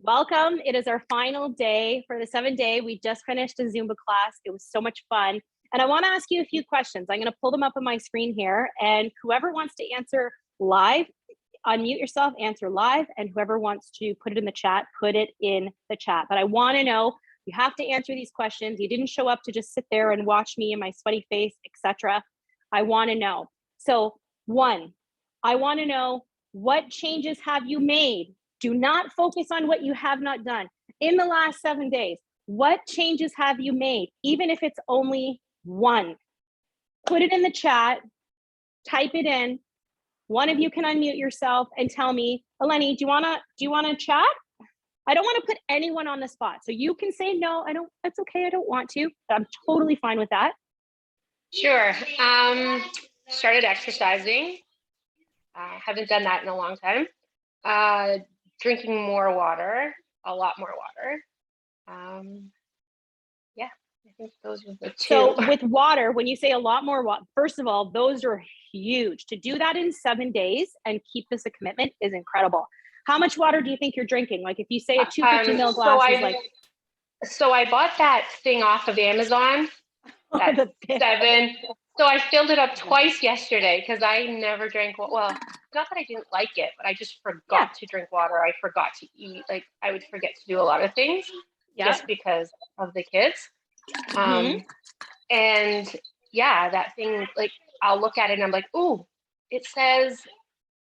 Welcome. It is our final day for the 7-day. We just finished a Zumba class. It was so much fun. And I want to ask you a few questions. I'm going to pull them up on my screen here. And whoever wants to answer live, unmute yourself, answer live. And whoever wants to put it in the chat, put it in the chat. But I want to know, you have to answer these questions. You didn't show up to just sit there and watch me and my sweaty face, etc. I want to know. So 1, I want to know, what changes have you made? Do not focus on what you have not done. In the last 7 days, what changes have you made? Even if it's only 1. Put it in the chat, type it in. One of you can unmute yourself and tell me, Eleni, do you wanna chat? I don't want to put anyone on the spot. So you can say, no, I don't, that's okay, I don't want to. I'm totally fine with that. Sure. Started exercising. Haven't done that in a long time. Drinking more water, a lot more water. Yeah, I think those were the 2. So with water, when you say a lot more water, first of all, those are huge. To do that in 7 days and keep this a commitment is incredible. How much water do you think you're drinking? Like if you say a 250 ml glass is like... So I bought that thing off of Amazon, that's 7. So I filled it up twice yesterday because I never drank, well, not that I didn't like it, but I just forgot to drink water. I forgot to eat. Like I would forget to do a lot of things just because of the kids. And yeah, that thing, like I'll look at it and I'm like, ooh, it says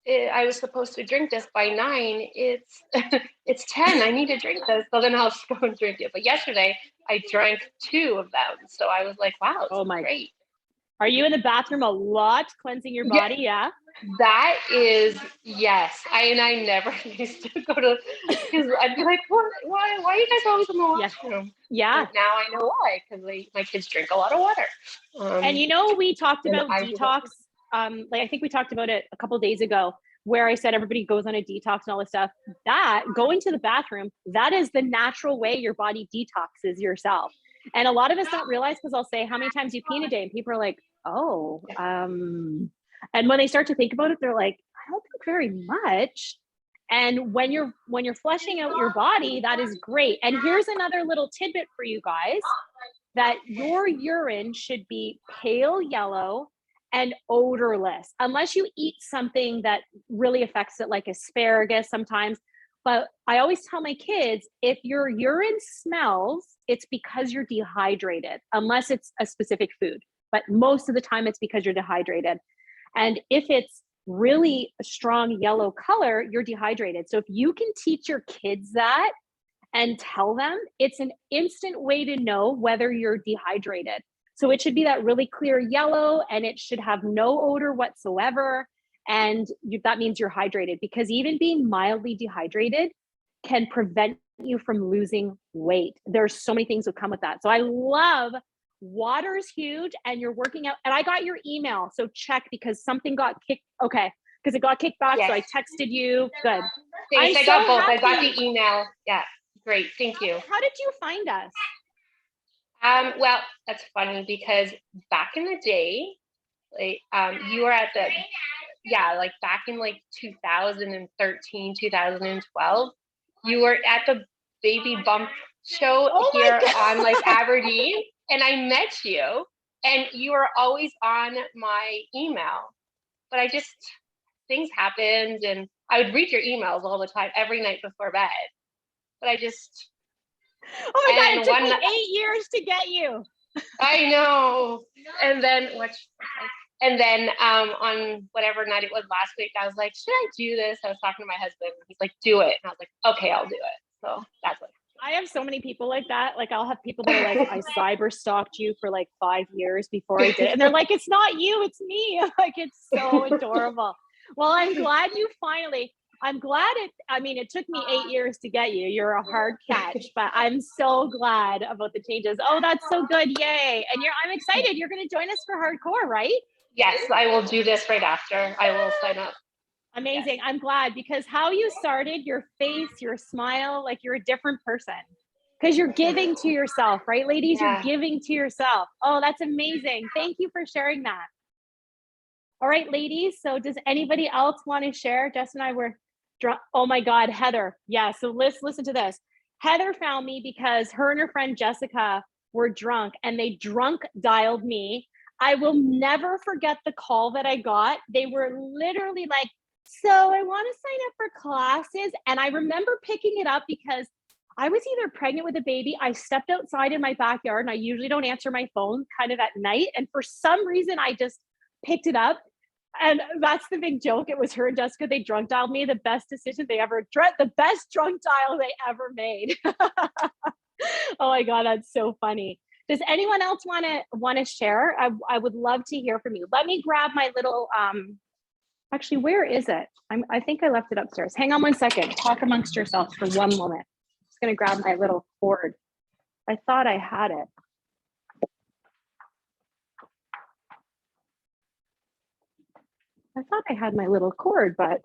I was supposed to drink this by 9. It's 10. I need to drink this. So then I'll just go and drink it. But yesterday I drank 2 of them. So I was like, wow, it's great. Are you in the bathroom a lot, cleansing your body? Yeah. That is, yes. I never used to go to, because I'd be like, why are you guys always in the washroom? Yeah. But now I know why, because my kids drink a lot of water. And we talked about detox. Like I think we talked about it a couple of days ago, where I said everybody goes on a detox and all this stuff. That going to the bathroom, that is the natural way your body detoxes yourself. And a lot of us don't realize, because I'll say, how many times you pee in a day? And people are like, oh, and when they start to think about it, they're like, I don't think very much. And when you're flushing out your body, that is great. And here's another little tidbit for you guys, that your urine should be pale yellow and odorless, unless you eat something that really affects it, like asparagus sometimes. But I always tell my kids, if your urine smells, it's because you're dehydrated, unless it's a specific food. But most of the time it's because you're dehydrated. And if it's really a strong yellow color, you're dehydrated. So if you can teach your kids that and tell them, it's an instant way to know whether you're dehydrated. So it should be that really clear yellow, and it should have no odor whatsoever. And that means you're hydrated, because even being mildly dehydrated can prevent you from losing weight. There's so many things that come with that. So I love, water is huge, and you're working out. And I got your email, so check, because something got kicked. Okay, because it got kicked back. Yes. So I texted you. Good. Thanks. I got both. I got the email. Yeah, great. Thank you. How did you find us? Well, that's funny, because back in the day, like, you were at the, like back in like 2013, 2012, you were at the Baby Bump show here on like Aberdeen, and I met you, and you were always on my email, but things happened, and I would read your emails all the time, every night before bed, but I just... Oh my God, it took me 8 years to get you. I know. And then on whatever night it was last week, I was like, should I do this? I was talking to my husband, and he's like, do it. And I was like, okay, I'll do it. So that's what. I have so many people like that. Like I'll have people that are like, I cyber stalked you for like 5 years before I did it. And they're like, it's not you, it's me. Like, it's so adorable. Well, I'm glad you finally... it took me 8 years to get you. You're a hard catch, but I'm so glad about the changes. Oh, that's so good. Yay. And I'm excited. You're going to join us for hardcore, right? Yes, I will do this right after. I will sign up. Amazing. Yes. I'm glad, because how you started, your face, your smile, like you're a different person, because you're giving to yourself, right, ladies? Yeah. You're giving to yourself. Oh, that's amazing. Thank you for sharing that. All right, ladies. So does anybody else want to share? Jess and I were drunk. Oh my God, Heather. Yeah. So listen to this. Heather found me because her and her friend Jessica were drunk and they drunk dialed me. I will never forget the call that I got. They were literally like, so I want to sign up for classes. And I remember picking it up because I was either pregnant with a baby. I stepped outside in my backyard and I usually don't answer my phone kind of at night. And for some reason, I just picked it up. And that's the big joke. It was her and Jessica. They drunk dialed me. The best decision they ever, the best drunk dial they ever made. Oh my God, that's so funny. Does anyone else want to share? I would love to hear from you. Let me grab my little, actually, where is it? I think I left it upstairs. Hang on one second. Talk amongst yourselves for one moment. I'm just going to grab my little cord. I thought I had it. I thought I had my little cord, but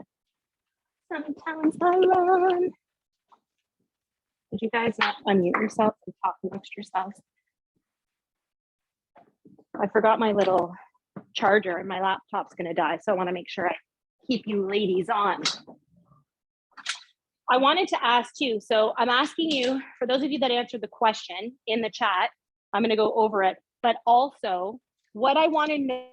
sometimes I run. Did you guys not unmute yourselves and talk amongst yourselves? I forgot my little charger and my laptop's going to die. So I want to make sure I keep you ladies on. I wanted to ask too. So I'm asking you, for those of you that answered the question in the chat, I'm going to go over it, but also what I want to know.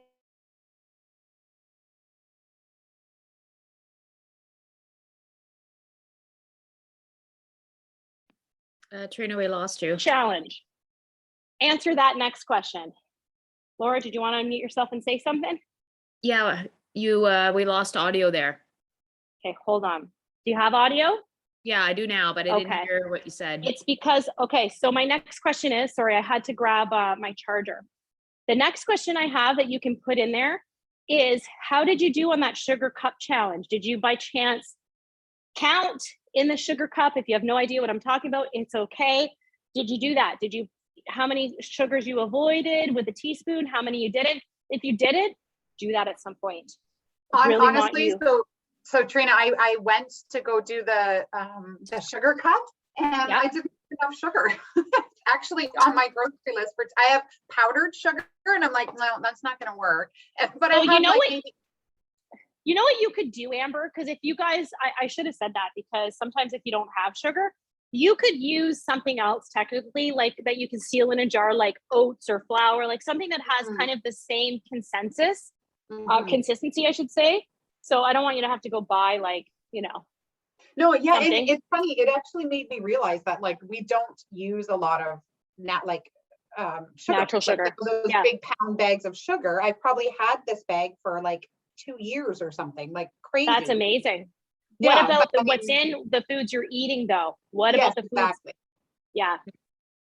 Trina, we lost you. Challenge. Answer that next question. Laura, did you want to unmute yourself and say something? Yeah, we lost audio there. Okay, hold on. Do you have audio? Yeah, I do now, but I didn't hear what you said. It's because, okay, so my next question is, sorry, I had to grab my charger. The next question I have that you can put in there is, how did you do on that sugar cup challenge? Did you by chance count in the sugar cup? If you have no idea what I'm talking about, it's okay. Did you do that? How many sugars you avoided with a teaspoon? How many you didn't? If you didn't, do that at some point. Really honestly, so Trina, I went to go do the sugar cup and I didn't have enough sugar. Actually on my grocery list I have powdered sugar and I'm like, no, that's not going to work. But I have you know what you could do, Amber? Because if you guys, I should have said that, because sometimes if you don't have sugar, you could use something else technically, like that you can seal in a jar, like oats or flour, like something that has kind of the same consistency, I should say. So I don't want you to have to go buy No, yeah, it's funny. It actually made me realize that we don't use a lot of sugar, natural sugar. Like those big pound bags of sugar. I've probably had this bag for 2 years or something, crazy. That's amazing. Yeah, what about what's in the foods you're eating though? What about the foods? Exactly. Yeah,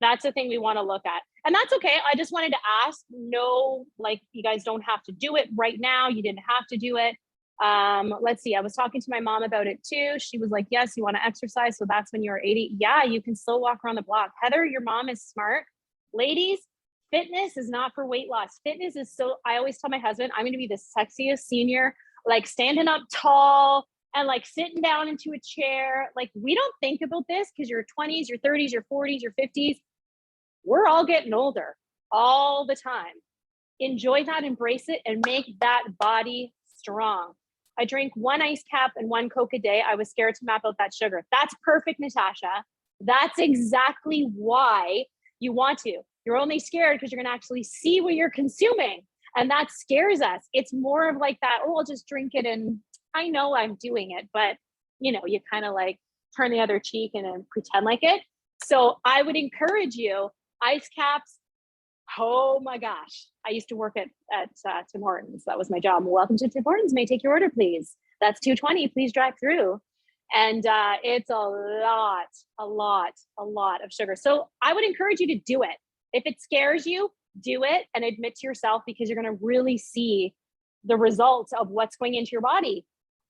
that's the thing we want to look at. And that's okay. I just wanted to ask, no, you guys don't have to do it right now. You didn't have to do it. Let's see. I was talking to my mom about it too. She was like, yes, you want to exercise. So that's when you're 80. Yeah, you can still walk around the block. Heather, your mom is smart. Ladies, fitness is not for weight loss. Fitness is I always tell my husband, I'm going to be the sexiest senior, standing up tall and sitting down into a chair. We don't think about this because your 20s, your 30s, your 40s, your 50s, we're all getting older all the time. Enjoy that, embrace it, and make that body strong. I drink 1 ice cap and 1 Coke a day. I was scared to map out that sugar. That's perfect, Natasha. That's exactly why you want to. You're only scared because you're going to actually see what you're consuming. And that scares us. It's more of that, oh, I'll just drink it. And I know I'm doing it, but you kind of turn the other cheek and pretend like it. So I would encourage you, ice caps. Oh my gosh. I used to work at Tim Hortons. That was my job. Welcome to Tim Hortons. May I take your order, please? That's $2.20. Please drive through. And it's a lot of sugar. So I would encourage you to do it. If it scares you, do it and admit to yourself, because you're going to really see the results of what's going into your body.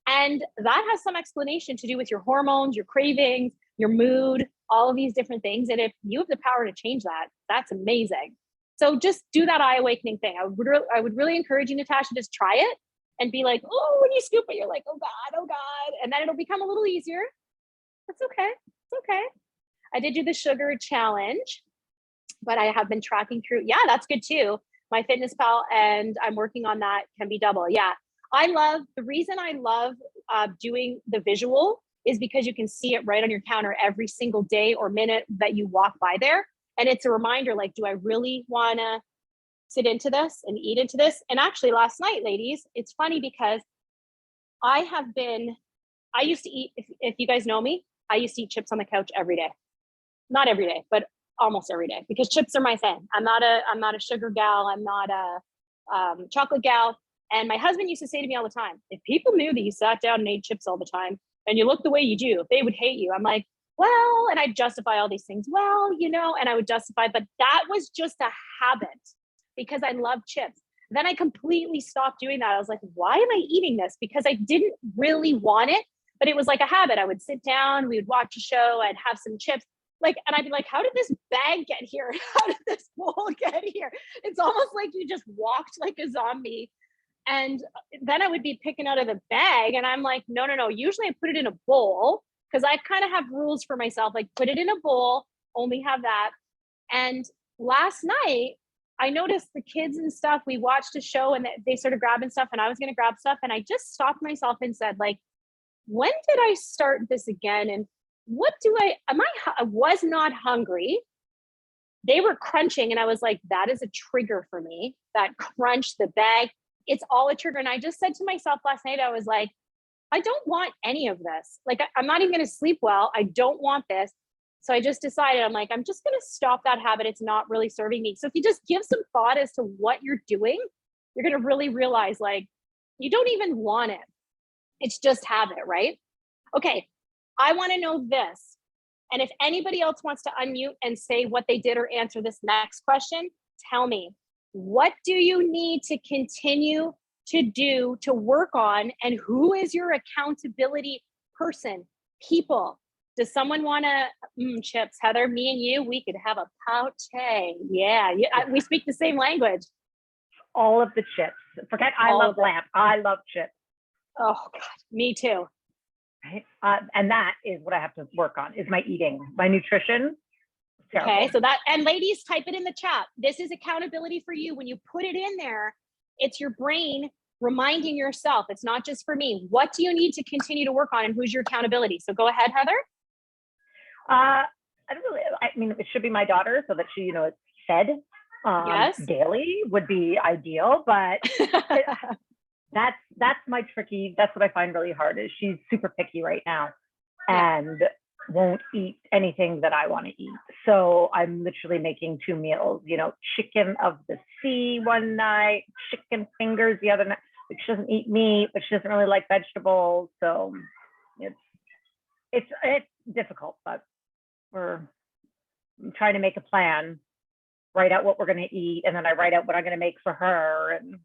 And that has some explanation to do with your hormones, your cravings, your mood, all of these different things. And if you have the power to change that, that's amazing. So just do that eye awakening thing. I would really encourage you, Natasha, just try it and be like, oh, when you scoop it, you're like, oh God. And then it'll become a little easier. That's okay. It's okay. I did do the sugar challenge, but I have been tracking through. Yeah, that's good too. My Fitness Pal, and I'm working on that, can be double. Yeah. The reason I love doing the visual is because you can see it right on your counter every single day or minute that you walk by there. And it's a reminder, like, do I really want to sit into this and eat into this? And actually last night, ladies, it's funny because I used to eat, if you guys know me, I used to eat chips on the couch every day. Not every day, but almost every day, because chips are my thing. I'm not a sugar gal. I'm not a chocolate gal. And my husband used to say to me all the time, if people knew that you sat down and ate chips all the time and you look the way you do, they would hate you. I'm like, well, and I'd justify all these things. Well, and I would justify, but that was just a habit because I love chips. Then I completely stopped doing that. I was like, why am I eating this? Because I didn't really want it, but it was like a habit. I would sit down, we would watch a show, I'd have some chips. And I'd be like, how did this bag get here? How did this bowl get here? It's almost like you just walked like a zombie. And then I would be picking out of the bag and I'm like, no. Usually I put it in a bowl because I kind of have rules for myself, like put it in a bowl, only have that. And last night I noticed the kids and stuff, we watched a show and they started grabbing stuff and I was going to grab stuff. And I just stopped myself and said, like, when did I start this again? And I was not hungry. They were crunching and I was like, that is a trigger for me. That crunch, the bag, it's all a trigger. And I just said to myself last night, I was like, I don't want any of this. Like, I'm not even going to sleep well. I don't want this. So I just decided, I'm like, I'm just going to stop that habit. It's not really serving me. So if you just give some thought as to what you're doing, you're going to really realize, like, you don't even want it. It's just habit, right? Okay. I want to know this. And if anybody else wants to unmute and say what they did or answer this next question, tell me, what do you need to continue to do, to work on, and who is your accountability person, people? Does someone want to, chips, Heather, me and you, we could have a poutine. Yeah, we speak the same language. All of the chips. Forget I love lamb. I love chips. Oh God, me too. Right? And that is what I have to work on, is my eating, my nutrition. Terrible. Okay, so that, and ladies, type it in the chat. This is accountability for you. When you put it in there, it's your brain reminding yourself, it's not just for me. What do you need to continue to work on, and who's your accountability? So go ahead, Heather. I mean, it should be my daughter so that she, is fed Yes. daily would be ideal, but that's my tricky, that's what I find really hard, is she's super picky right now and won't eat anything that I want to eat. So I'm literally making 2 meals, chicken of the sea one night, chicken fingers the other night. But she doesn't eat meat, but she doesn't really like vegetables. So it's difficult, but we're trying to make a plan, write out what we're going to eat, and then I write out what I'm going to make for her. And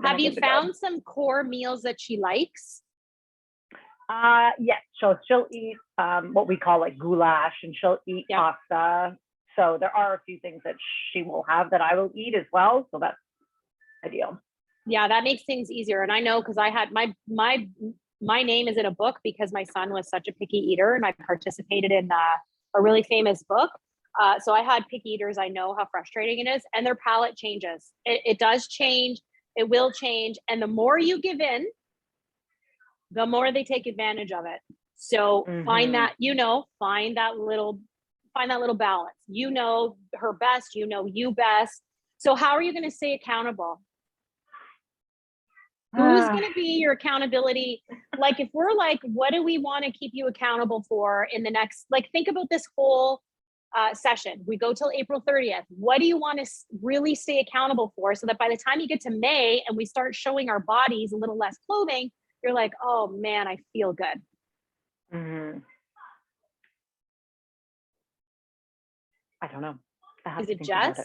have you found some core meals that she likes? Yes, she'll eat what we call like goulash, and she'll eat pasta. So there are a few things that she will have that I will eat as well. So that's ideal. Yeah, that makes things easier. And I know, because I had my name is in a book because my son was such a picky eater, and I participated in a really famous book. So I had picky eaters. I know how frustrating it is, and their palate changes. It does change. It will change. And the more you give in, the more they take advantage of it. So find that, find that little balance. Her best, you best. So how are you going to stay accountable? Who's going to be your accountability? Like, if we're like, what do we want to keep you accountable for in the next, like, think about this whole session. We go till April 30th. What do you want to really stay accountable for, so that by the time you get to May and we start showing our bodies a little less clothing, you're like, oh man, I feel good. I don't know. Is it Jess?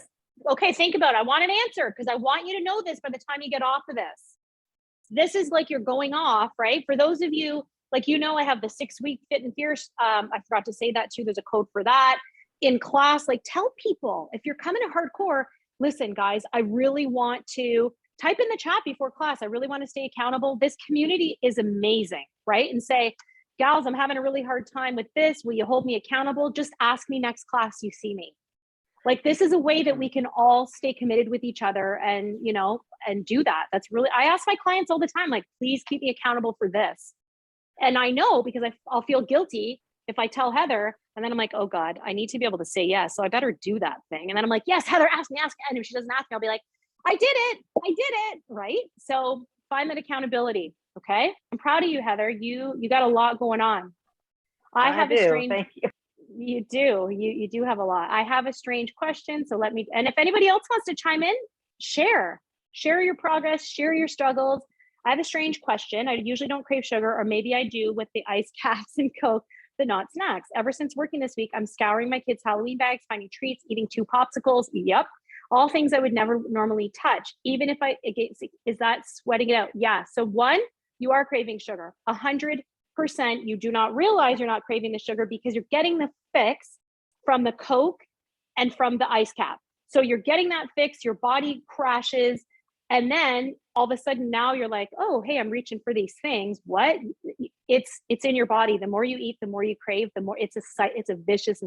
Okay, think about it. I want an answer, because I want you to know this by the time you get off of this. This is like you're going off, right? For those of you, like, I have the 6-week Fit and Fierce. I forgot to say that too. There's a code for that in class. Like, tell people, if you're coming to hardcore, listen, guys, I really want to type in the chat before class. I really want to stay accountable. This community is amazing, right? And say, gals, I'm having a really hard time with this. Will you hold me accountable? Just ask me next class you see me. Like, this is a way that we can all stay committed with each other and, and do that. That's really, I ask my clients all the time, like, please keep me accountable for this. And I know because I'll feel guilty if I tell Heather, and then I'm like, oh God, I need to be able to say yes. So I better do that thing. And then I'm like, yes, Heather, ask me. And if she doesn't ask me, I'll be like, I did it. Right. So find that accountability. Okay. I'm proud of you, Heather. You got a lot going on. Thank you. You do. You do have a lot. I have a strange question. So and if anybody else wants to chime in, share your progress, share your struggles. I have a strange question. I usually don't crave sugar, or maybe I do with the ice caps and Coke, but not snacks. Ever since working this week, I'm scouring my kids' Halloween bags, finding treats, eating 2 popsicles. Yep. All things I would never normally touch. Even if is that sweating it out? Yeah. So 1, you are craving sugar. 100%. You do not realize you're not craving the sugar because you're getting the fix from the Coke and from the ice cap. So you're getting that fix, your body crashes. And then all of a sudden now you're like, oh, hey, I'm reaching for these things. What? It's in your body. The more you eat, the more you crave, the more it's a vicious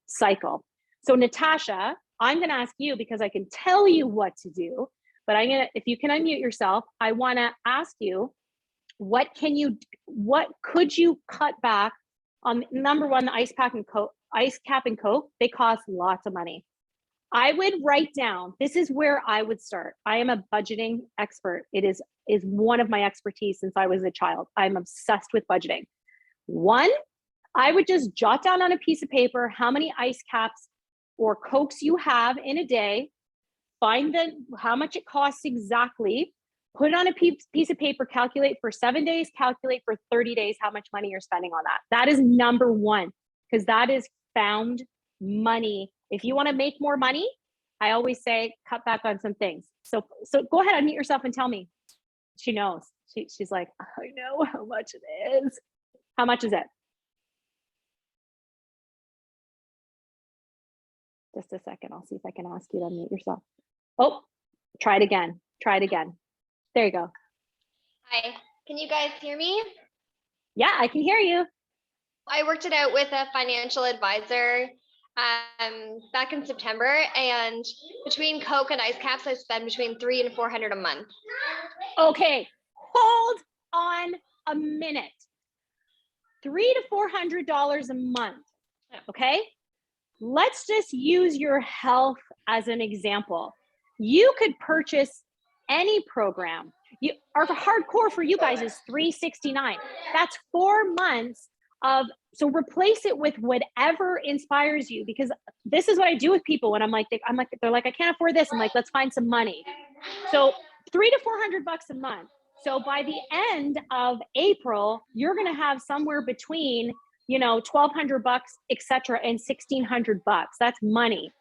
cycle. So Natasha, I'm going to ask you because I can tell you what to do, but if you can unmute yourself, I want to ask you, what could you cut back on? Number 1, the ice cap and Coke, they cost lots of money. I would write down, this is where I would start. I am a budgeting expert. It is one of my expertise since I was a child. I'm obsessed with budgeting. 1, I would just jot down on a piece of paper how many ice caps or Cokes you have in a day, find how much it costs exactly, put it on a piece of paper, calculate for 7 days, calculate for 30 days how much money you're spending on that. That is number 1, because that is found money. If you want to make more money, I always say cut back on some things. So go ahead, unmute yourself and tell me. She knows. She's like, I know how much it is. How much is it? Just a second. I'll see if I can ask you to unmute yourself. Oh, try it again. There you go. Hi, can you guys hear me? Yeah, I can hear you. I worked it out with a financial advisor back in September, and between Coke and ice caps, I spend between $300 and $400 a month. Okay, hold on a minute. $300 to $400 a month. Okay, let's just use your health as an example. You could purchase any program. Our hardcore for you guys is $369. That's 4 months of, so replace it with whatever inspires you, because this is what I do with people when they're like, I can't afford this. I'm like, let's find some money. So $300 to $400 a month. So by the end of April, you're going to have somewhere between, $1,200, etc., and $1,600. That's money.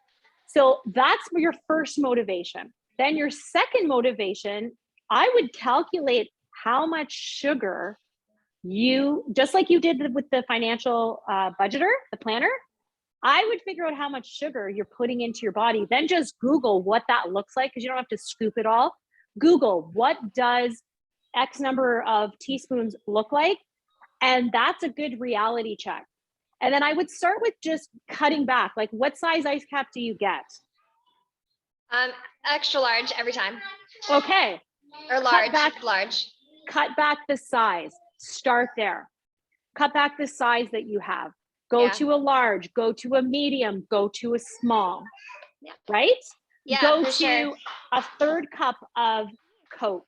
So that's your first motivation. Then your second motivation, I would calculate how much sugar just like you did with the financial budgeter, the planner, I would figure out how much sugar you're putting into your body. Then just Google what that looks like, because you don't have to scoop it all. Google, what does X number of teaspoons look like? And that's a good reality check. And then I would start with just cutting back. Like, what size ice cap do you get? Extra large every time. Okay. Or large. Large. Cut back the size. Start there. Cut back the size that you have. Go to a large, go to a medium, go to a small. Yeah. Right? Yeah. Go to sure. a 1/3 cup of Coke.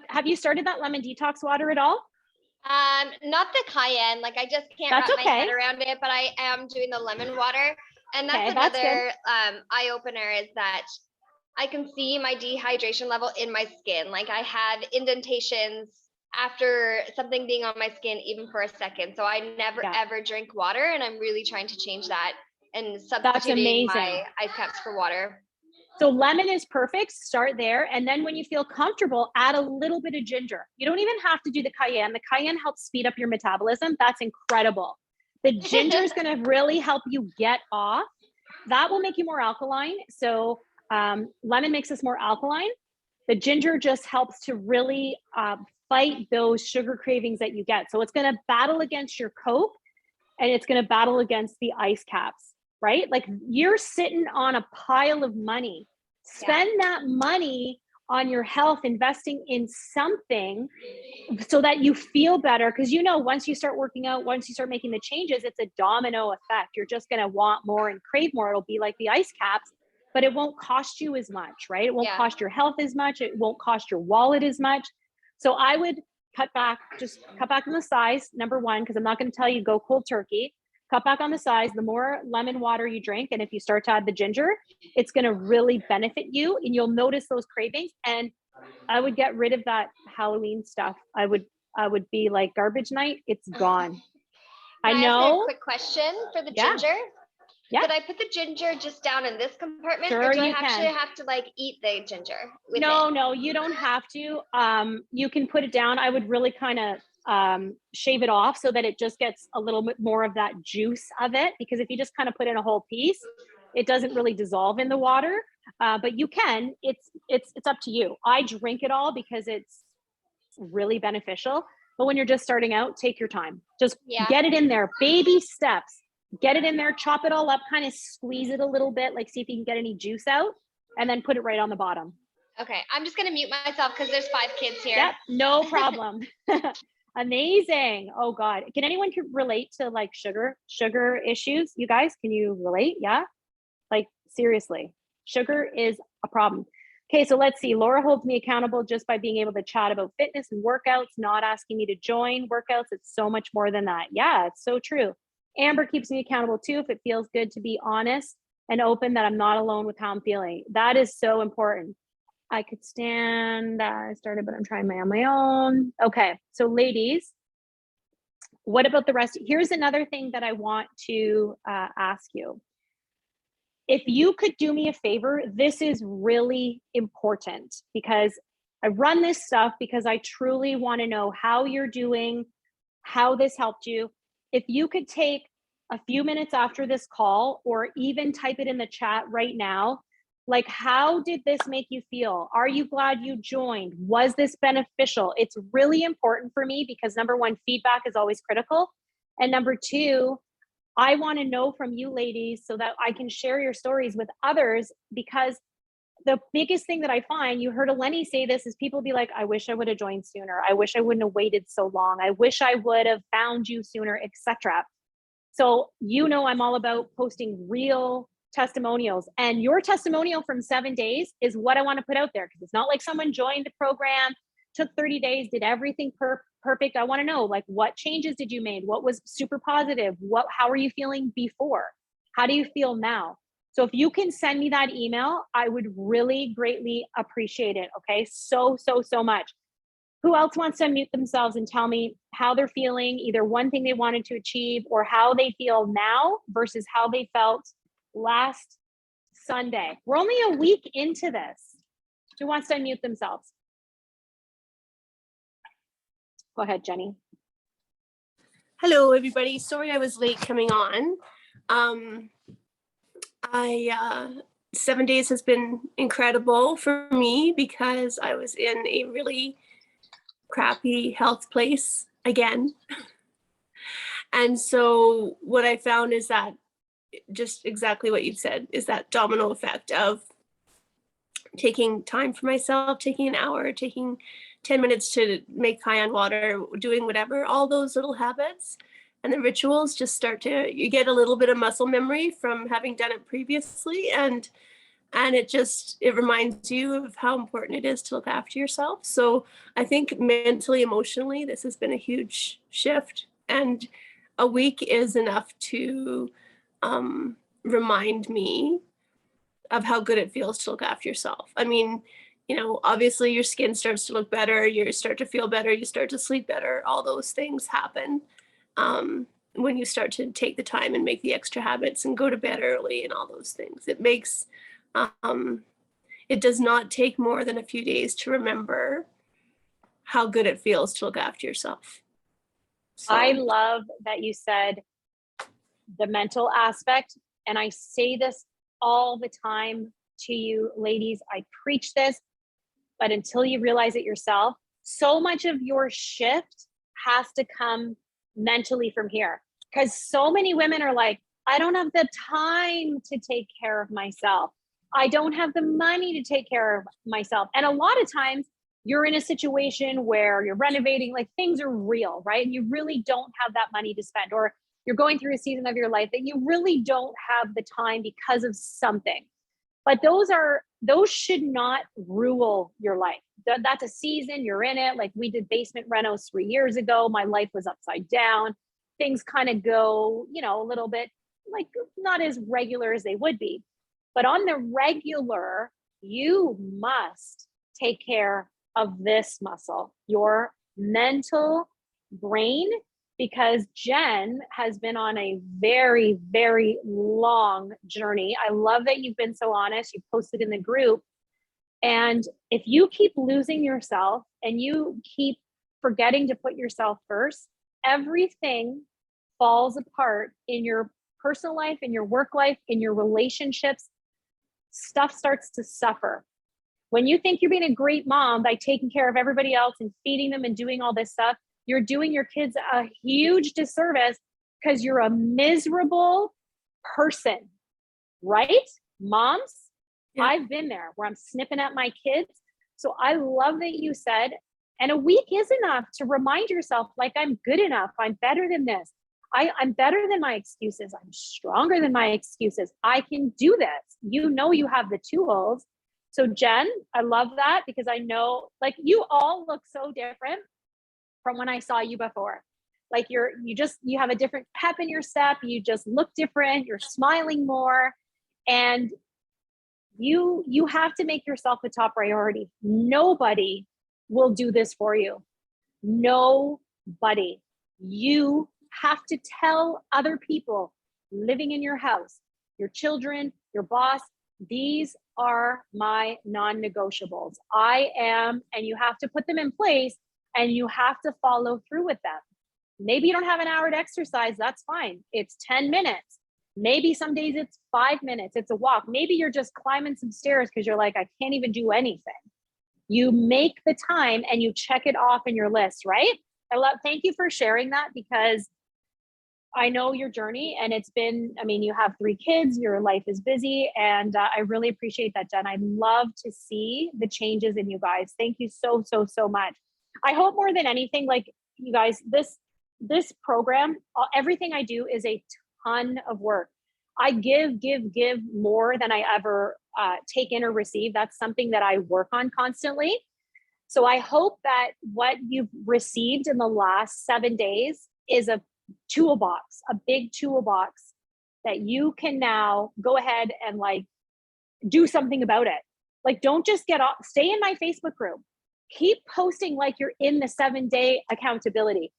Have you started that lemon detox water at all? Not the cayenne. Like, I just can't wrap my head around it, but I am doing the lemon water. And that's another eye opener, is that I can see my dehydration level in my skin. Like, I have indentations after something being on my skin, even for a second. So I never ever drink water, and I'm really trying to change that and substituting my ice caps for water. So lemon is perfect. Start there. And then when you feel comfortable, add a little bit of ginger. You don't even have to do the cayenne. The cayenne helps speed up your metabolism. That's incredible. The ginger is going to really help you get off. That will make you more alkaline. So lemon makes us more alkaline. The ginger just helps to really fight those sugar cravings that you get. So it's going to battle against your Coke, and it's going to battle against the ice caps, right? Like, you're sitting on a pile of money. Spend that money on your health, investing in something so that you feel better. Because once you start working out, once you start making the changes, it's a domino effect. You're just going to want more and crave more. It'll be like the ice caps, but it won't cost you as much, right? It won't cost your health as much. It won't cost your wallet as much. So I would cut back on the size, number one, because I'm not going to tell you go cold turkey. Cut back on the size. The more lemon water you drink, and if you start to add the ginger, it's going to really benefit you, and you'll notice those cravings. And I would get rid of that Halloween stuff. I would be like, garbage night, it's gone. I know. Quick question for the ginger. Yeah. Did I put the ginger just down in this compartment, sure, or do I actually have to like eat the ginger? No, you don't have to. You can put it down. I would really kind of shave it off so that it just gets a little bit more of that juice of it, because if you just kind of put in a whole piece, it doesn't really dissolve in the water. But you can, it's up to you. I drink it all because it's really beneficial. But when you're just starting out, take your time. Just get it in there, baby steps. Get it in there, chop it all up, kind of squeeze it a little bit, like see if you can get any juice out, and then put it right on the bottom. Okay, I'm just gonna mute myself because there's 5 kids here. Yep, no problem. Amazing. Oh God, can anyone relate to like sugar issues? You guys, can you relate? Yeah, like seriously, sugar is a problem. Okay, so let's see. Laura holds me accountable just by being able to chat about fitness and workouts, not asking me to join workouts. It's so much more than that. Yeah, it's so true. Amber keeps me accountable too. If it feels good to be honest and open, that I'm not alone with how I'm feeling. That is so important. I could stand, I started, but I'm trying on my own. Okay, so ladies, what about the rest? Here's another thing that I want to ask you. If you could do me a favor, this is really important, because I run this stuff because I truly want to know how you're doing, how this helped you. If you could take a few minutes after this call, or even type it in the chat right now, like, how did this make you feel? Are you glad you joined? Was this beneficial? It's really important for me because number one, feedback is always critical. And number two, I want to know from you ladies so that I can share your stories with others, because the biggest thing that I find, you heard Eleni say this, is people be like, I wish I would have joined sooner. I wish I wouldn't have waited so long. I wish I would have found you sooner, etc. So, I'm all about posting real testimonials, and your testimonial from 7 days is what I want to put out there, because it's not like someone joined the program, took 30 days, did everything perfect. I want to know, like, what changes did you make? What was super positive? How are you feeling before? How do you feel now? So if you can send me that email, I would really greatly appreciate it. Okay. So much. Who else wants to unmute themselves and tell me how they're feeling, either one thing they wanted to achieve or how they feel now versus how they felt last Sunday? We're only a week into this. Who wants to unmute themselves? Go ahead, Jenny. Hello, everybody. Sorry I was late coming on. 7 days has been incredible for me because I was in a really crappy health place again. And so what I found is that just exactly what you said is that domino effect of taking time for myself, taking an hour, taking 10 minutes to make high on water, doing whatever, all those little habits and the rituals just start to, you get a little bit of muscle memory from having done it previously. And it reminds you of how important it is to look after yourself. So I think mentally, emotionally, this has been a huge shift, and a week is enough to remind me of how good it feels to look after yourself. I mean, obviously your skin starts to look better, you start to feel better, you start to sleep better. All those things happen when you start to take the time and make the extra habits and go to bed early and all those things. It makes, it does not take more than a few days to remember how good it feels to look after yourself. So. I love that you said the mental aspect, and I say this all the time to you ladies. I preach this, but until you realize it yourself, so much of your shift has to come mentally from here, because so many women are like, I don't have the time to take care of myself. I don't have the money to take care of myself. And a lot of times you're in a situation where you're renovating, like things are real, right? And you really don't have that money to spend, or you're going through a season of your life that you really don't have the time because of something. But those should not rule your life. That's a season, you're in it. Like we did basement renos 3 years ago. My life was upside down. Things kind of go, you know, a little bit like not as regular as they would be. But on the regular, you must take care of this muscle, your mental brain, because Jen has been on a very, very long journey. I love that you've been so honest. You posted in the group. And if you keep losing yourself and you keep forgetting to put yourself first, everything falls apart in your personal life, in your work life, in your relationships. Stuff starts to suffer. When you think you're being a great mom by taking care of everybody else and feeding them and doing all this stuff, you're doing your kids a huge disservice because you're a miserable person, right? Moms, yeah. I've been there where I'm snipping at my kids. So I love that you said, and a week is enough to remind yourself, like, I'm good enough. I'm better than this. I'm better than my excuses. I'm stronger than my excuses. I can do this. You know, you have the tools. So Jen, I love that because I know, like, you all look so different from when I saw you before. Like you have a different pep in your step. You just look different. You're smiling more, and you have to make yourself a top priority. Nobody will do this for you. Nobody. You have to tell other people living in your house, your children, your boss, these are my non-negotiables. And you have to put them in place and you have to follow through with them. Maybe you don't have an hour to exercise, that's fine. It's 10 minutes. Maybe some days it's 5 minutes, it's a walk. Maybe you're just climbing some stairs because you're like, I can't even do anything. You make the time and you check it off in your list, right? Thank you for sharing that because I know your journey and it's been, I mean, you have 3 kids, your life is busy, and I really appreciate that, Jen. I love to see the changes in you guys. Thank you so, so, so much. I hope more than anything, like you guys, this program, everything I do is a ton of work. I give more than I ever take in or receive. That's something that I work on constantly. So I hope that what you've received in the last 7 days is a toolbox, a big toolbox that you can now go ahead and like do something about it. Like, don't just get off, stay in my Facebook group, keep posting like you're in the 7-day accountability,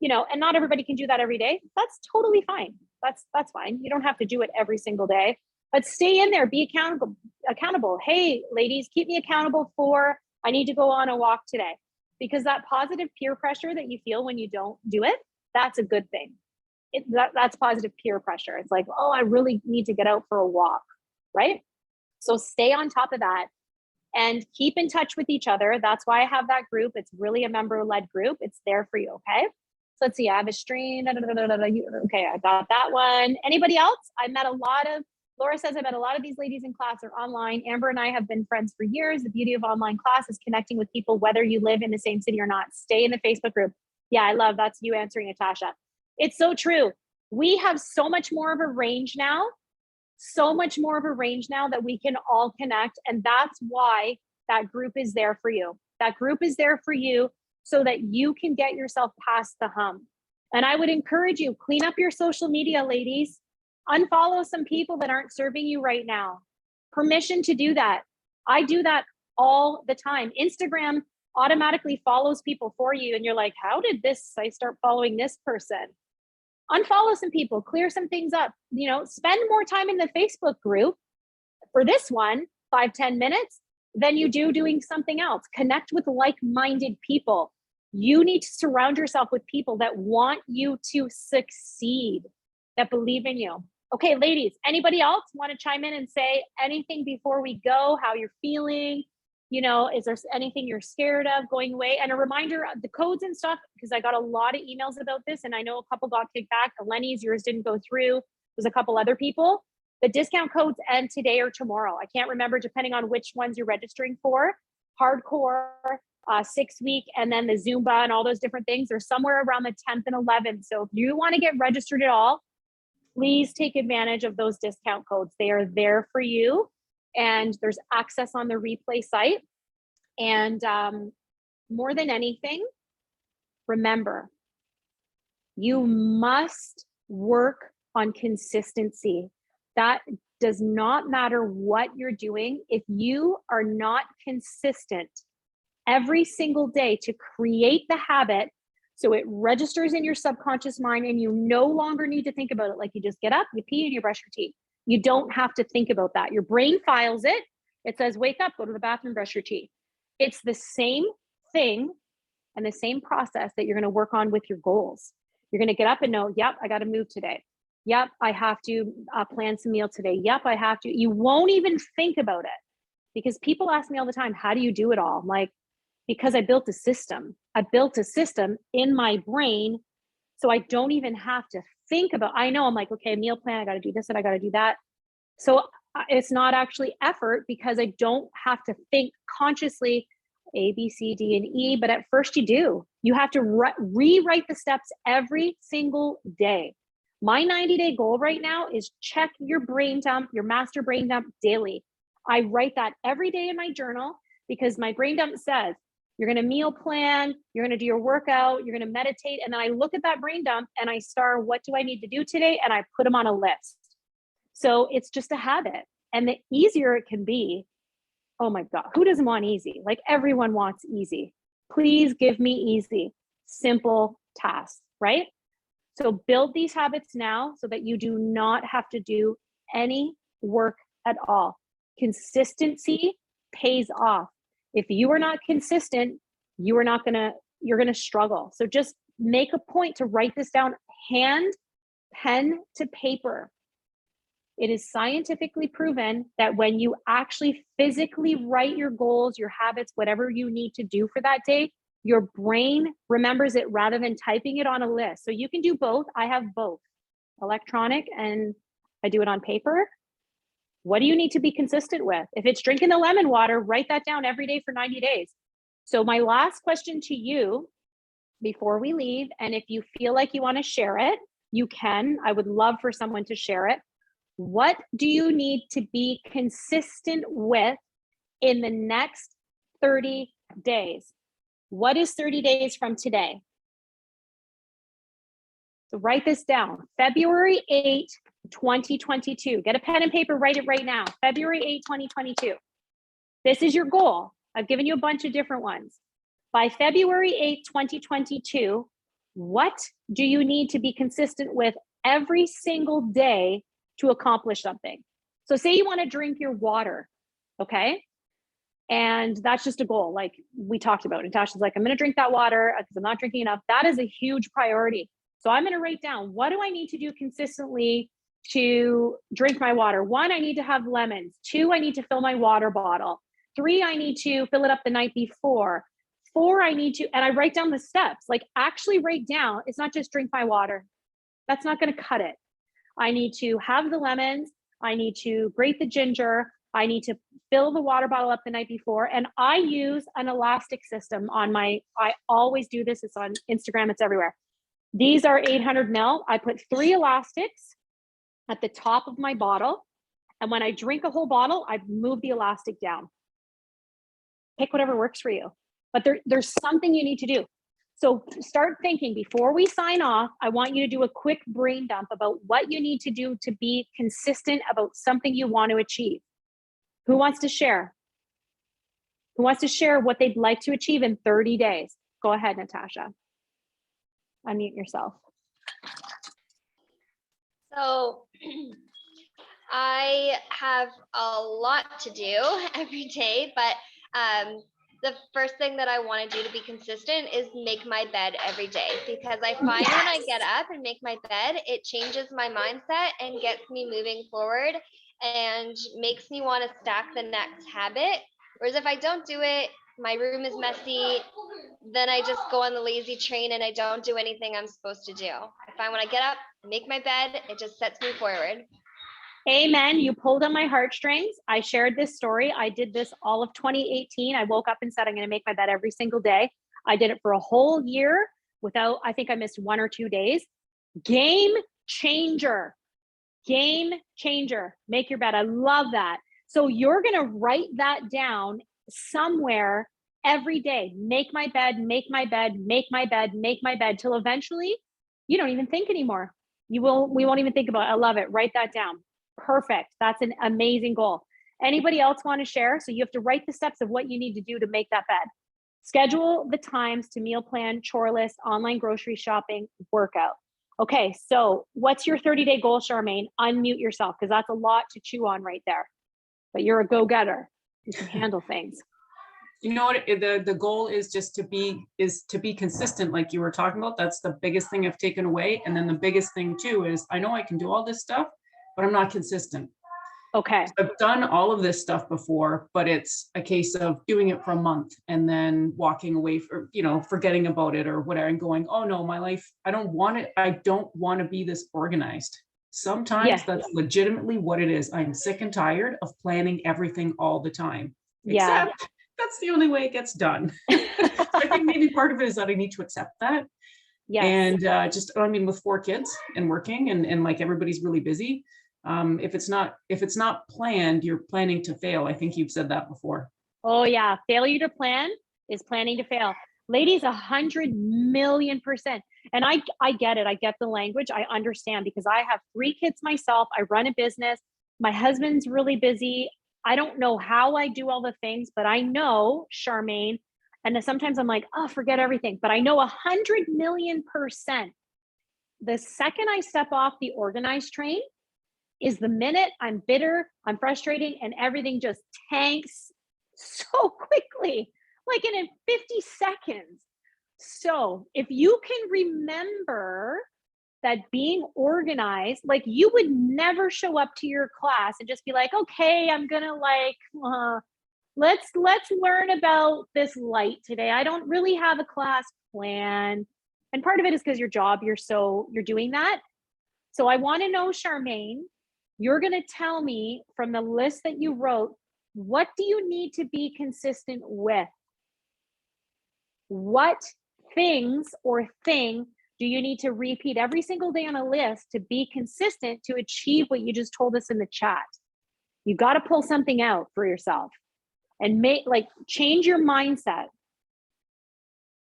you know, and not everybody can do that every day. That's totally fine. That's fine. You don't have to do it every single day, but stay in there, be accountable. Hey, ladies, keep me accountable for, I need to go on a walk today, because that positive peer pressure that you feel when you don't do it, that's a good thing. That's positive peer pressure. It's like, oh, I really need to get out for a walk, right? So stay on top of that and keep in touch with each other. That's why I have that group. It's really a member-led group. It's there for you, okay? So let's see, I have a stream. Okay, I got that one. Anybody else? Laura says, I met a lot of these ladies in class are online. Amber and I have been friends for years. The beauty of online class is connecting with people, whether you live in the same city or not. Stay in the Facebook group. Yeah, I love that's you answering, Natasha. It's so true. We have so much more of a range now, that we can all connect. And that's why that group is there for you. That group is there for you so that you can get yourself past the hump. And I would encourage you, clean up your social media, ladies. Unfollow some people that aren't serving you right now. Permission to do that. I do that all the time. Instagram automatically follows people for you. And you're like, how did I start following this person? Unfollow some people, clear some things up, you know, spend more time in the Facebook group for this one, 5-10 minutes, than you do doing something else. Connect with like-minded people. You need to surround yourself with people that want you to succeed, that believe in you. Okay, ladies, anybody else want to chime in and say anything before we go, how you're feeling? You know, is there anything you're scared of going away? And a reminder, the codes and stuff, because I got a lot of emails about this and I know a couple got kicked back. Lenny's, yours didn't go through. There's a couple other people. The discount codes end today or tomorrow. I can't remember, depending on which ones you're registering for. Hardcore, 6 week, and then the Zumba and all those different things are somewhere around the 10th and 11th. So if you want to get registered at all, please take advantage of those discount codes. They are there for you, and there's access on the replay site. And more than anything, remember, you must work on consistency. That does not matter what you're doing. If you are not consistent every single day to create the habit so it registers in your subconscious mind and you no longer need to think about it, like you just get up, you pee, and you brush your teeth. You don't have to think about that. Your brain files it. It says, wake up, go to the bathroom, brush your teeth. It's the same thing and the same process that you're going to work on with your goals. You're going to get up and know, yep, I got to move today. Yep, I have to plan some meal today. Yep, I have to. You won't even think about it, because people ask me all the time, how do you do it all? I'm like, because I built a system. I built a system in my brain, so I don't even have to think about. I know, I'm like, okay, meal plan, I got to do this and I got to do that. So it's not actually effort, because I don't have to think consciously A, B, C, D, and E. But at first you do. You have to rewrite the steps every single day. My 90-day goal right now is check your brain dump, your master brain dump daily. I write that every day in my journal, because my brain dump says, you're going to meal plan, you're going to do your workout, you're going to meditate. And then I look at that brain dump and I star, what do I need to do today? And I put them on a list. So it's just a habit. And the easier it can be, oh my God, who doesn't want easy? Like, everyone wants easy. Please give me easy, simple tasks, right? So build these habits now so that you do not have to do any work at all. Consistency pays off. If you are not consistent, you're going to struggle. So just make a point to write this down, pen to paper. It is scientifically proven that when you actually physically write your goals, your habits, whatever you need to do for that day, your brain remembers it rather than typing it on a list. So you can do both. I have both, electronic and I do it on paper. What do you need to be consistent with? If it's drinking the lemon water, write that down every day for 90 days. So my last question to you before we leave, and if you feel like you want to share it, you can. I would love for someone to share it. What do you need to be consistent with in the next 30 days? What is 30 days from today? So write this down. February 8, 2022. Get a pen and paper, write it right now. February 8, 2022. This is your goal. I've given you a bunch of different ones. By February 8, 2022, what do you need to be consistent with every single day to accomplish something? So say you want to drink your water, okay? And that's just a goal, like we talked about. Natasha's like, I'm going to drink that water because I'm not drinking enough. That is a huge priority. So I'm going to write down, what do I need to do consistently to drink my water? 1, I need to have lemons. 2, I need to fill my water bottle. 3, I need to fill it up the night before. 4, I need to, and I write down the steps, like actually write down, it's not just drink my water. That's not going to cut it. I need to have the lemons. I need to grate the ginger. I need to fill the water bottle up the night before. And I use an elastic system on I always do this. It's on Instagram. It's everywhere. These are 800 ml. I put 3 elastics at the top of my bottle. And when I drink a whole bottle, I move the elastic down. Pick whatever works for you. But there's something you need to do. So start thinking before we sign off. I want you to do a quick brain dump about what you need to do to be consistent about something you want to achieve. Who wants to share? Who wants to share what they'd like to achieve in 30 days? Go ahead, Natasha. Unmute yourself. So I have a lot to do every day, but the first thing that I want to do to be consistent is make my bed every day, because I find when I get up and make my bed, it changes my mindset and gets me moving forward and makes me want to stack the next habit. Whereas if I don't do it, my room is messy, then I just go on the lazy train and I don't do anything I'm supposed to do. I find when I get up, make my bed, it just sets me forward. Amen. You pulled on my heartstrings. I shared this story. I did this all of 2018. I woke up and said, I'm going to make my bed every single day. I did it for a whole year without, I think I missed 1 or 2 days. Game changer. Game changer. Make your bed. I love that. So you're going to write that down somewhere every day. Make my bed, make my bed, make my bed, make my bed, till eventually you don't even think anymore. We won't even think about it. I love it. Write that down. Perfect. That's an amazing goal. Anybody else want to share? So you have to write the steps of what you need to do to make that bed. Schedule the times to meal plan, chore list, online grocery shopping, workout. Okay, so what's your 30-day goal, Charmaine? Unmute yourself, because that's a lot to chew on right there. But you're a go-getter. You can handle things. You know what, the goal is just to be consistent, like you were talking about. That's the biggest thing I've taken away. And then the biggest thing too is I know I can do all this stuff, but I'm not consistent. Okay. So I've done all of this stuff before, but it's a case of doing it for a month and then walking away, for, forgetting about it or whatever, and going, oh no, my life, I don't want it. I don't want to be this organized. Sometimes that's legitimately what it is. I'm sick and tired of planning everything all the time. Except that's the only way it gets done. I think maybe part of it is that I need to accept that. Yeah. And with 4 kids and working and like everybody's really busy. If it's not planned, you're planning to fail. I think you've said that before. Oh yeah. Failure to plan is planning to fail. Ladies, 100,000,000%. And I get it. I get the language. I understand, because I have 3 kids myself. I run a business. My husband's really busy. I don't know how I do all the things, but I know, Charmaine, and sometimes I'm like, oh, forget everything. But I know 100,000,000%. The second I step off the organized train is the minute I'm bitter, I'm frustrating, and everything just tanks so quickly, like in 50 seconds. So if you can remember that being organized, like you would never show up to your class and just be like, okay, I'm gonna let's learn about this light today. I don't really have a class plan. And part of it is because your job, you're doing that. So I want to know, Charmaine, you're going to tell me from the list that you wrote, what do you need to be consistent with? What things or thing do you need to repeat every single day on a list to be consistent to achieve what you just told us in the chat? You got to pull something out for yourself and change your mindset.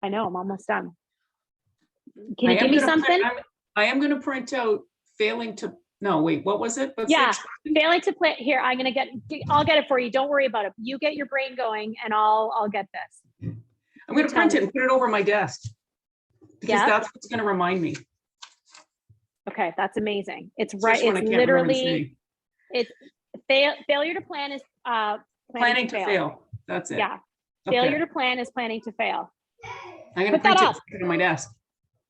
I know, I'm almost done. Can you give me something? I am going to print out failing to, no, wait, what was it? Failing to plan. Here, I'll get it for you. Don't worry about it. You get your brain going and I'll get this. I'm going to print it and put it over my desk, because that's what's going to remind me. Okay, that's amazing. It's right. It's literally, it's failure to plan is planning to fail. That's it. Yeah. Okay. Failure to plan is planning to fail. I'm going to print it, put it on my desk.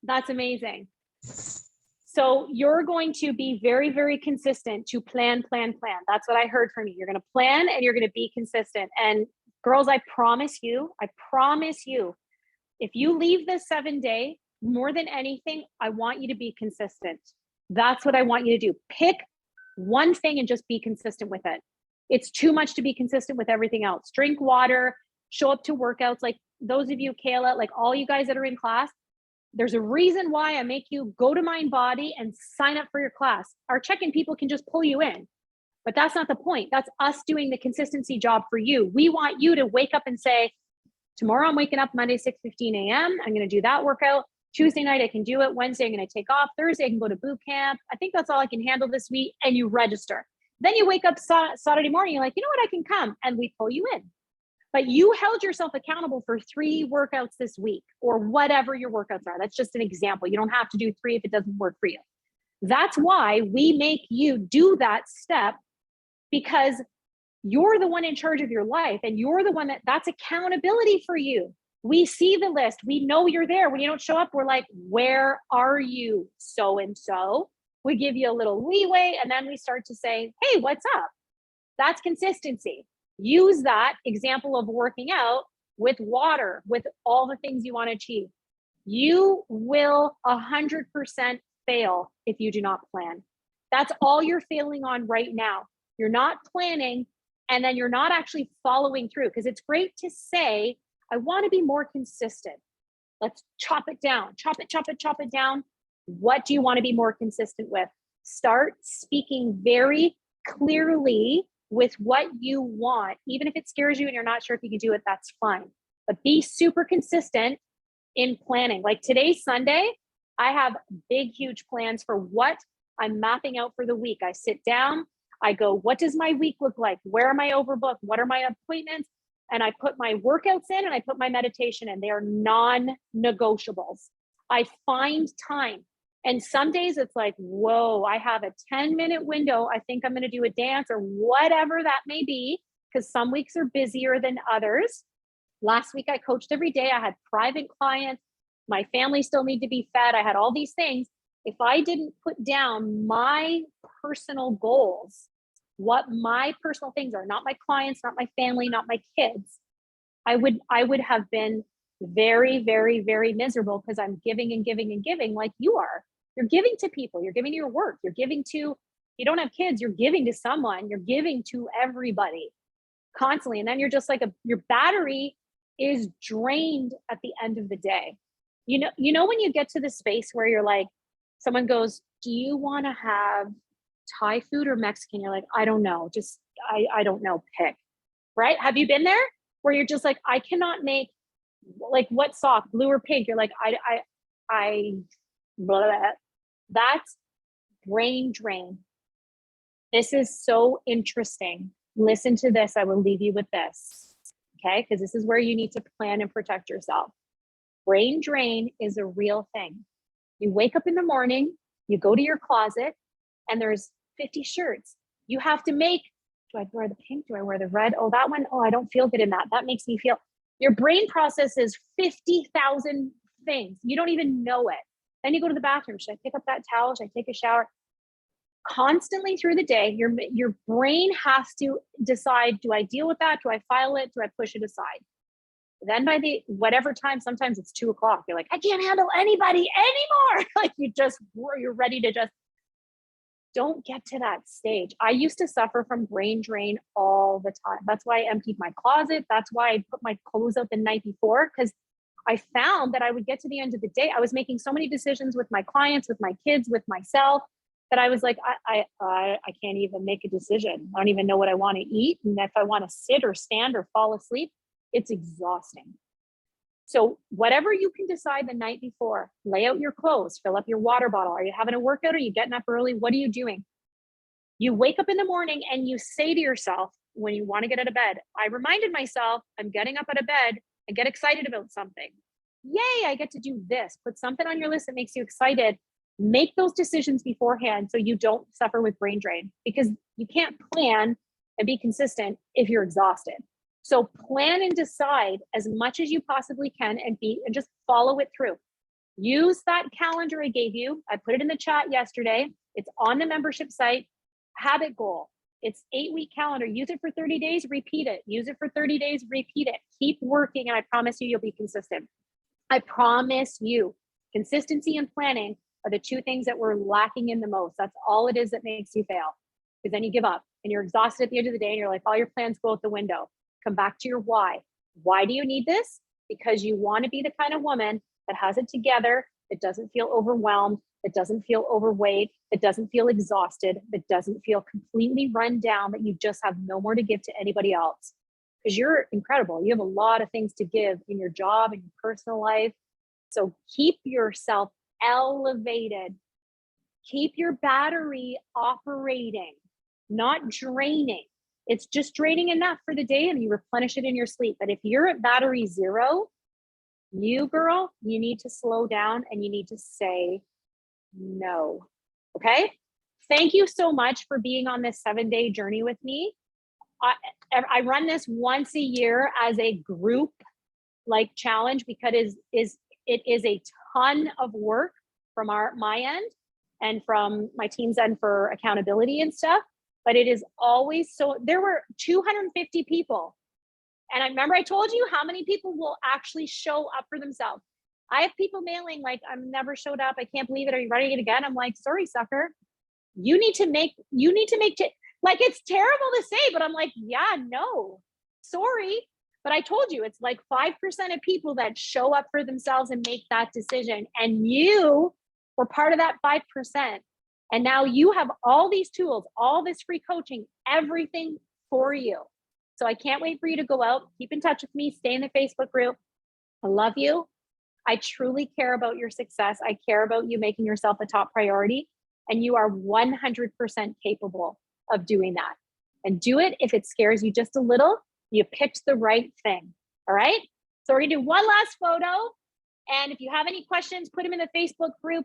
That's amazing. So you're going to be very, very consistent to plan. That's what I heard from you. You're going to plan and you're going to be consistent. And girls, I promise you, if you leave this 7-day, more than anything, I want you to be consistent. That's what I want you to do. Pick one thing and just be consistent with it. It's too much to be consistent with everything else. Drink water, show up to workouts. Like those of you, Kayla, like all you guys that are in class, there's a reason why I make you go to Mind Body and sign up for your class. Our check-in people can just pull you in, but that's not the point. That's us doing the consistency job for you. We want you to wake up and say, tomorrow I'm waking up Monday, 6:15 a.m. I'm going to do that workout. Tuesday night, I can do it. Wednesday, I'm going to take off. Thursday, I can go to boot camp. I think that's all I can handle this week. And you register. Then you wake up Saturday morning, you're like, you know what, I can come. And we pull you in. But you held yourself accountable for 3 workouts this week or whatever your workouts are. That's just an example. You don't have to do 3 if it doesn't work for you. That's why we make you do that step, because you're the one in charge of your life and you're the one that's accountability for you. We see the list. We know you're there. When you don't show up, we're like, where are you, so-and-so? We give you a little leeway and then we start to say, hey, what's up? That's consistency. Use that example of working out with water, with all the things you want to achieve. You will 100% fail if you do not plan. That's all you're failing on right now. You're not planning, and then you're not actually following through, because it's great to say, I want to be more consistent. Let's chop it down, chop it down. What do you want to be more consistent with? Start speaking very clearly with what you want. Even if it scares you and you're not sure if you can do it, that's fine. But be super consistent in planning. Like today's Sunday, I have big, huge plans for what I'm mapping out for the week. I sit down, I go, what does my week look like? Where am I overbooked? What are my appointments? And I put my workouts in and I put my meditation in. They are non-negotiables. I find time. And some days it's like, whoa, I have a 10-minute window. I think I'm going to do a dance or whatever that may be, because some weeks are busier than others. Last week I coached every day. I had private clients. My family still need to be fed. I had all these things. If I didn't put down my personal goals, what my personal things are, not my clients, not my family, not my kids, I would have been very, very, very miserable, because I'm giving and giving and giving like you are. You're giving to people, you're giving to your work, you're giving to, you don't have kids, you're giving to someone, you're giving to everybody constantly. And then you're just like, your battery is drained at the end of the day. You know, when you get to the space where you're like, someone goes, do you want to have Thai food or Mexican? You're like, I don't know. Just, I don't know, pick, right? Have you been there where you're just like, I cannot make, like, what sock, blue or pink? You're like, I blah, blah, blah. That's brain drain. This is so interesting. Listen to this. I will leave you with this. Okay. Because this is where you need to plan and protect yourself. Brain drain is a real thing. You wake up in the morning, you go to your closet, and there's 50 shirts. You have to make, do I wear the pink? Do I wear the red? Oh, that one, oh, I don't feel good in that. That makes me feel, your brain processes 50,000 things. You don't even know it. Then you go to the bathroom. Should I pick up that towel? Should I take a shower? Constantly through the day, your brain has to decide, do I deal with that? Do I file it? Do I push it aside? Then by the whatever time, sometimes it's 2 o'clock. You're like, I can't handle anybody anymore. Like you're ready to just, don't get to that stage. I used to suffer from brain drain all the time. That's why I emptied my closet. That's why I put my clothes out the night before, because I found that I would get to the end of the day. I was making so many decisions with my clients, with my kids, with myself, that I was like, I can't even make a decision. I don't even know what I want to eat. And if I want to sit or stand or fall asleep, it's exhausting. So whatever you can decide the night before, lay out your clothes, fill up your water bottle. Are you having a workout? Are you getting up early? What are you doing? You wake up in the morning and you say to yourself, when you want to get out of bed, I reminded myself, I'm getting up out of bed and get excited about something. Yay, I get to do this. Put something on your list that makes you excited. Make those decisions beforehand so you don't suffer with brain drain, because you can't plan and be consistent if you're exhausted. So plan and decide as much as you possibly can and just follow it through. Use that calendar I gave you. I put it in the chat yesterday. It's on the membership site. Habit goal. It's 8-week calendar. Use it for 30 days, repeat it. Use it for 30 days, repeat it. Keep working, and I promise you'll be consistent. I promise you, consistency and planning are the two things that we're lacking in the most. That's all it is that makes you fail, because then you give up and you're exhausted at the end of the day and you're like, all your plans go out the window. Come back to your why. Why do you need this? Because you want to be the kind of woman that has it together, that doesn't feel overwhelmed, that doesn't feel overweight, that doesn't feel exhausted, that doesn't feel completely run down, that you just have no more to give to anybody else. Because you're incredible. You have a lot of things to give in your job and your personal life. So keep yourself elevated. Keep your battery operating, not draining. It's just draining enough for the day and you replenish it in your sleep. But if you're at battery zero, you need to slow down and you need to say no. Okay? Thank you so much for being on this 7-day journey with me. I run this once a year as a group like challenge, because it is a ton of work from my end and from my team's end for accountability and stuff. But it is always so. There were 250 people. And I remember I told you how many people will actually show up for themselves. I have people mailing like, I've never showed up. I can't believe it. Are you running it again? I'm like, sorry, sucker. You need to make like, it's terrible to say, but I'm like, yeah, no, sorry. But I told you, it's like 5% of people that show up for themselves and make that decision. And you were part of that 5%. And now you have all these tools, all this free coaching, everything for you. So I can't wait for you to go out, keep in touch with me, stay in the Facebook group. I love you. I truly care about your success. I care about you making yourself a top priority. And you are 100% capable of doing that. And do it if it scares you just a little. You picked the right thing. All right. So we're going to do one last photo. And if you have any questions, put them in the Facebook group.